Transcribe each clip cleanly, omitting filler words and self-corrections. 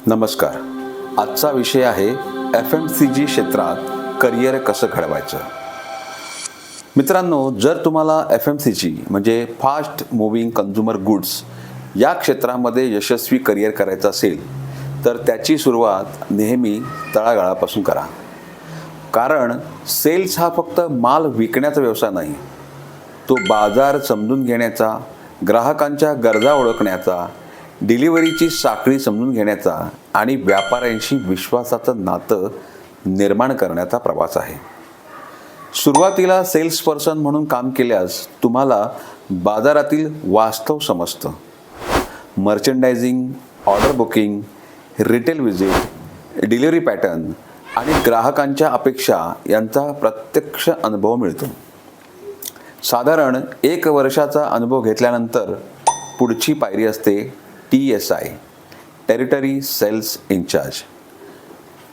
नमस्कार. आजचा विषय आहे FMCG क्षेत्रात करिअर कसं घडवायचं. मित्रांनो, जर तुम्हाला FMCG म्हणजे फास्ट मूव्हिंग कन्झ्युमर गुड्स या क्षेत्रामध्ये यशस्वी करिअर करायचं असेल तर त्याची सुरुवात नेहमी तळागाळापासून करा. कारण सेल्स हा फक्त माल विकण्याचा व्यवसाय नाही, तो बाजार समजून घेण्याचा, ग्राहकांच्या गरजा ओळखण्याचा, डिलिव्हरीची साखळी समजून घेण्याचा आणि व्यापाऱ्यांशी विश्वासाचं नातं निर्माण करण्याचा प्रवास आहे. सुरुवातीला सेल्स पर्सन म्हणून काम केल्यास तुम्हाला बाजारातील वास्तव समजतं. Merchandising, order booking, retail visit, delivery pattern आणि ग्राहकांच्या अपेक्षा यांचा प्रत्यक्ष अनुभव मिळतो. साधारण 1 वर्षाचा अनुभव घेतल्यानंतर पुढची पायरी असते TSI, टेरिटरी सेल्स इन्चार्ज.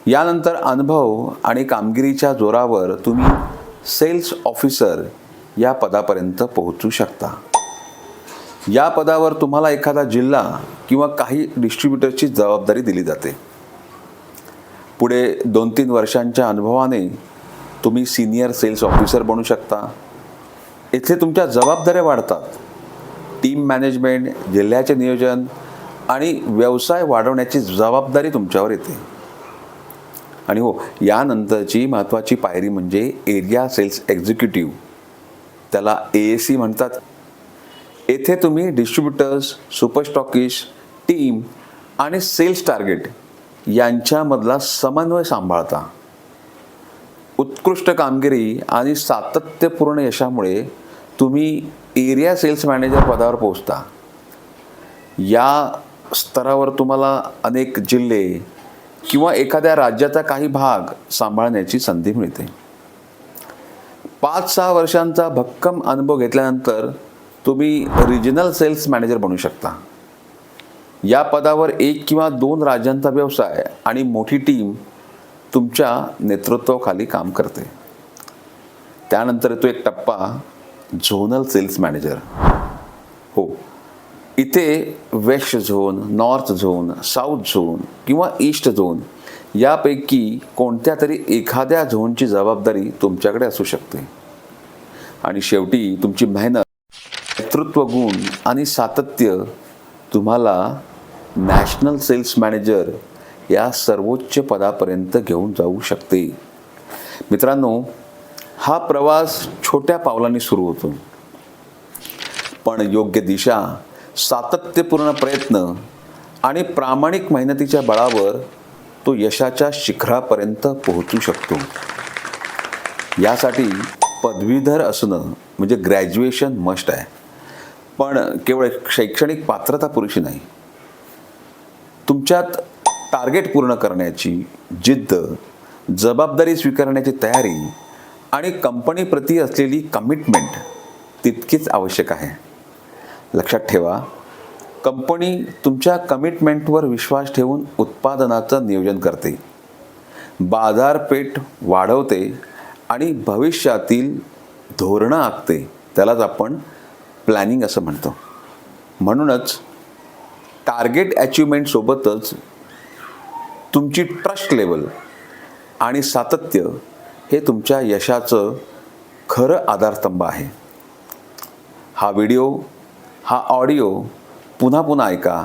यानंतर अनुभव आणि कामगिरीच्या जोरावर तुम्ही सेल्स ऑफिसर या पदापर्यंत पोहोचू शकता. या पदावर तुम्हाला एखादा जिल्हा किंवा काही डिस्ट्रीब्युटरची जबाबदारी दिली जाते. पुढे 2-3 वर्षांच्या अनुभवाने तुम्ही सिनियर सेल्स ऑफिसर बनू शकता. इथे तुमच्या जबाबदाऱ्या वाढतात. टीम मॅनेजमेंट, जिल्ह्याचे नियोजन आणि व्यवसाय वाढवण्याची जबाबदारी तुमच्यावर येते. आणि हो, यानंतरची महत्त्वाची पायरी म्हणजे एरिया सेल्स एक्झिक्युटिव्ह, त्याला ASE म्हणतात. येथे तुम्ही डिस्ट्रीब्युटर्स, सुपरस्टॉकिस्ट, टीम आणि सेल्स टार्गेट यांच्यामधला समन्वय सांभाळता. उत्कृष्ट कामगिरी आणि सातत्यपूर्ण यशामुळे तुम्ही एरिया सेल्स मॅनेजर पदावर पोहोचता. या स्तरावर तुम्हाला अनेक जिल्हे किंवा एखाद्या राज्याचा काही भाग सांभाळण्याची संधी मिळते. 5-6 वर्षांचा भक्कम अनुभव घेतल्यानंतर तुम्ही रिजनल सेल्स मॅनेजर बनू शकता. या पदावर 1 किंवा 2 राज्यांचा व्यवसाय आणि मोठी टीम तुमच्या नेतृत्वाखाली काम करते. त्यानंतर येतो एक टप्पा, झोनल सेल्स मॅनेजर. हो, इथे west zone, north zone, south zone किंवा ईस्ट झोन यापैकी कोणत्या तरी एखाद्या झोनची जबाबदारी तुमच्याकडे असू शकते. आणि शेवटी तुमची मेहनत, नेतृत्व गुण आणि सातत्य तुम्हाला नॅशनल सेल्स मॅनेजर या सर्वोच्च पदापर्यंत घेऊन जाऊ शकते. मित्रांनो, हा प्रवास छोट्या पावलांनी सुरू होतो, पण योग्य दिशा, सातत्यपूर्ण प्रयत्न आणि प्रामाणिक मेहनतीच्या बळावर तो यशाच्या शिखरापर्यंत पोहोचू शकतो. यासाठी पदवीधर असणं म्हणजे ग्रॅज्युएशन मस्ट आहे, पण केवळ शैक्षणिक पात्रता पुरेशी नाही. तुमच्यात टार्गेट पूर्ण करण्याची जिद्द, जबाबदारी स्वीकारण्याची तयारी आणि कंपनीप्रती असलेली कमिटमेंट तितकीच आवश्यक आहे. लक्षात ठेवा, कंपनी तुमच्या कमिटमेंटवर विश्वास ठेवून उत्पादनाचं नियोजन करते, बाजारपेठ वाढवते आणि भविष्यातील धोरणं आखते. त्यालाच आपण प्लॅनिंग असं म्हणतो. म्हणूनच टार्गेट अचिव्हमेंटसोबतच तुमची ट्रस्ट लेवल आणि सातत्य हे तुमच्या यशाचं खरं आधारस्तंभ आहे. हा व्हिडिओ, हा ऑडिओ पुन्हा पुन्हा ऐका.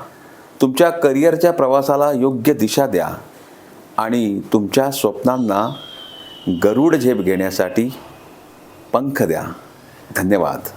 तुमच्या करिअरच्या प्रवासाला योग्य दिशा द्या आणि तुमच्या स्वप्नांना गरुड झेप घेण्यासाठी पंख द्या. धन्यवाद.